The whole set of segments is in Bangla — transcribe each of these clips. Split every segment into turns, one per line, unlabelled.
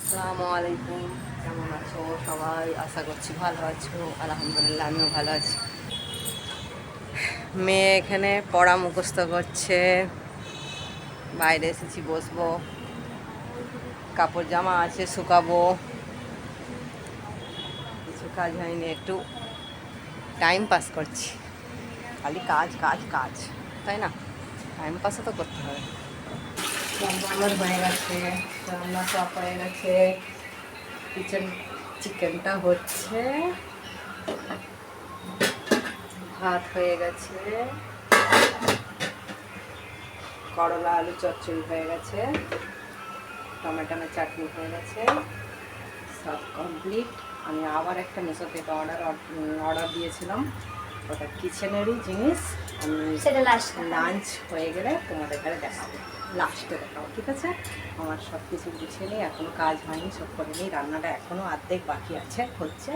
আসসালামু আলাইকুম, কেমন আছো সবাই? আশা করছি ভালো আছো। আলহামদুলিল্লাহ, আমিও ভালো আছি। মেয়ে এখানে পড়া মুখস্থ করছে, বাইরে এসেছি বসবো, কাপড় জামা আছে শুকাবো, কিছু কাজ হয়নি, একটু টাইম পাস করছি। খালি কাজ কাজ কাজ, তাই না? টাইম পাসও তো করতে হবে। আমার হয়ে গেছে, রান্না সব হয়ে গেছে, চিকেনটা হচ্ছে, ভাত হয়ে গেছে, করলা আলু চচ্চড়ি হয়ে গেছে, টমেটোর চাটনি হয়ে গেছে, সব কমপ্লিট। আমি আবার একটা মিশো থেকে অর্ডার দিয়েছিলাম, ওটা কিচেনেরই জিনিস। আমি সেটা লাঞ্চ হয়ে গেলে তোমাদের এখানে দেখাবো, লাস্টে দেখাবো, ঠিক আছে? আমার সব কিছু গুছিয়ে নিই, এখনও কাজ হয়নি, সব করে নিই। রান্নাটা এখনও অর্ধেক বাকি আছে, হচ্ছে,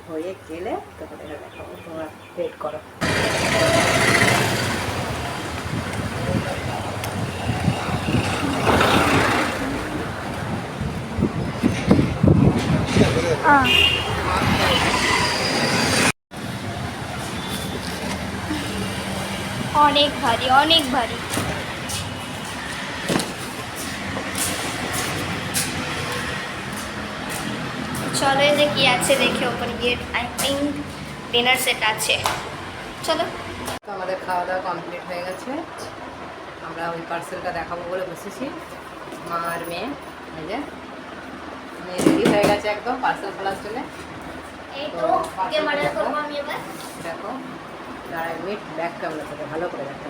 হয়ে গেলে তোমাদের দেখাবো। তোমরা ওয়েট করো।
অনেক ভারী, অনেক ভারী। চলো যে কি আছে দেখে ওপরে গিয়ে। আই থিঙ্ক ডিনার সেট আছে, চলো।
তো আমাদের খাওয়া দাওয়া কমপ্লিট হয়ে গেছে, আমরা ওই পার্সেলটা দেখাবো বলে বসেছি, মা আর মেয়ে। এই যে মেয়ে রেডি হয়ে গেছে একদম পার্সেল খোলার জন্য।
এই তো ক্যামেরা করবো আমি এবার।
দেখো, দাঁড়ায় মিট ব্যাক ক্যামেরা থেকে ভালো করে দেখো।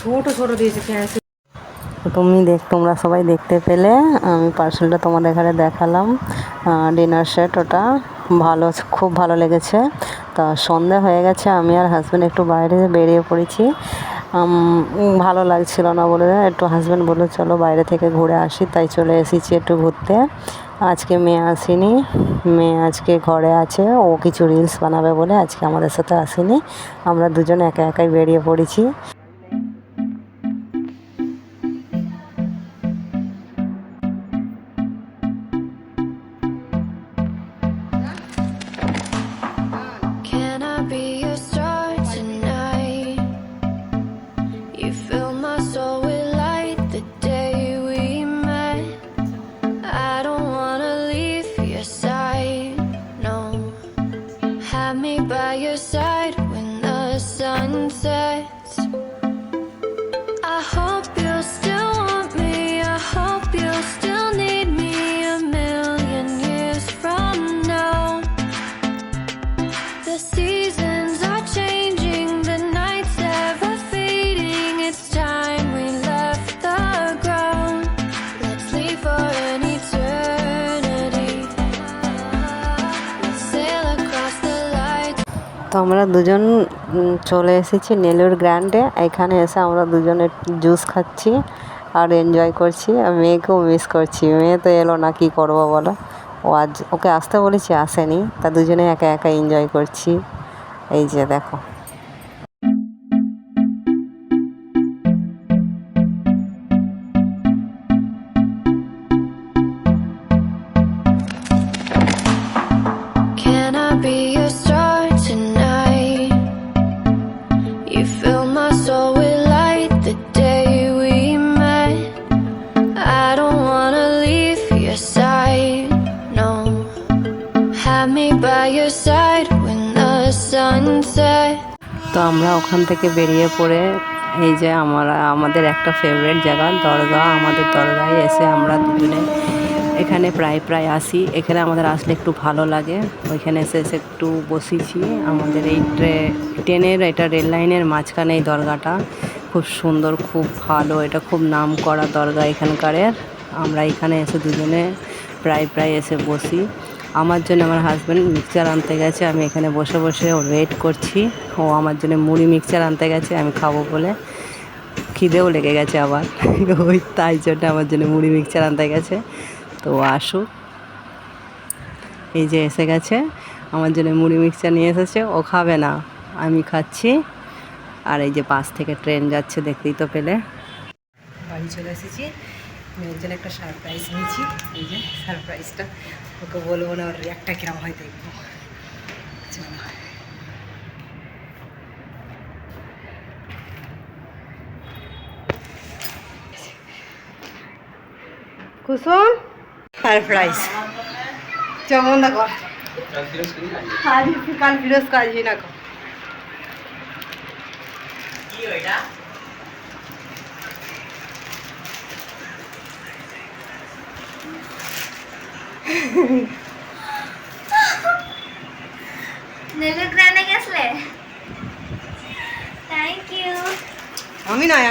ছোট ছোট দিয়েছে পেঁয়াজ। তোমরা সবাই দেখতে পেলে, আমি পার্সেলটা তোমাদের ঘরে দেখালাম, ডিনার সেট। ওটা ভালো, খুব ভালো লেগেছে। তা সন্ধে হয়ে গেছে, আমি আর হাজব্যান্ড একটু বাইরে বেরিয়ে পড়েছি। ভালো লাগছিল না বলে একটু হাজব্যান্ড বললো চলো বাইরে থেকে ঘুরে আসি, তাই চলে এসেছি একটু ঘুরতে। আজকে মেয়ে আসেনি, মেয়ে আজকে ঘরে আছে, ও কিছু রিলস বানাবে বলে আজকে আমাদের সাথে আসেনি। আমরা দুজন একা একাই বেরিয়ে পড়েছি।
Can I be your star tonight? You fill my soul with light the day we met. I don't wanna leave your side, no. Have me by your side when the sun sets. I hope you'll still want me, I hope you'll still need me a million years from now. The seasons are changing, the nights ever fading. It's time we left the ground. Let's leave for an eternity. Let's sail across the light.
তো আমরা দুজন চলে এসেছি নেলুর গ্র্যান্ডে। এখানে এসে আমরা দুজনে জুস খাচ্ছি আর এনজয় করছি। আর মেয়েকেও মিস করছি, মেয়ে তো এলো না, কী করবো বলো? ওকে আসতে বলেছি, আসেনি, তা দুজনে একা একা এনজয় করছি। এই যে দেখো,
Can I be your star tonight? You fill my soul with light the day we met. I don't wanna leave your side, no. Have me by your side when the sun sets.
তো আমরা ওখান থেকে বেরিয়ে পড়ে এই যে আমাদের একটা ফেভারিট জায়গা দরগা, আমাদের দরগায় এসে আমরা দুজনে এখানে প্রায় আসি। এখানে আমাদের আসলে একটু ভালো লাগে। ওইখানে এসে একটু বসেছি। আমাদের এই ট্রেনের এটা রেল লাইনের মাঝখানে এই দরগাটা খুব সুন্দর, খুব ভালো। এটা খুব নাম করা দরগা এখানকারের। আমরা এখানে এসে দুজনে প্রায় এসে বসি। আমার জন্য আমার হাজব্যান্ড মিক্সচার আনতে গেছে, আমি এখানে বসে ওর ওয়েট করছি। ও আমার জন্য মুড়ি মিক্সচার আনতে গেছে, আমি খাবো বলে। খিদেও লেগে গেছে আবার, ওই তাই জন্য আমার জন্য মুড়ি মিক্সচার আনতে গেছে। তো আসুক, এই যে এসে গেছে, আমার জন্য মুড়ি মিক্সচার নিয়ে এসেছে। ও খাবে না, আমি খাচ্ছি। আর এই যে পাশ থেকে ট্রেন যাচ্ছে, দেখতেই তো পেলে। বাড়ি চলে এসেছি। মেয়ের জন্য একটা সারপ্রাইজ নিয়েছি। এই যে সারপ্রাইজটা, ওকে বলবো না, ওর রিয়াক্টটা কিরম হয় দেখবো। চলো, কুসুম সারপ্রাইজ যেমন না কর, কাল ফিরোজ কাজই না কর।
নেলে গ্রানে গেছলে, থ্যাংক ইউ।
আমি নয়,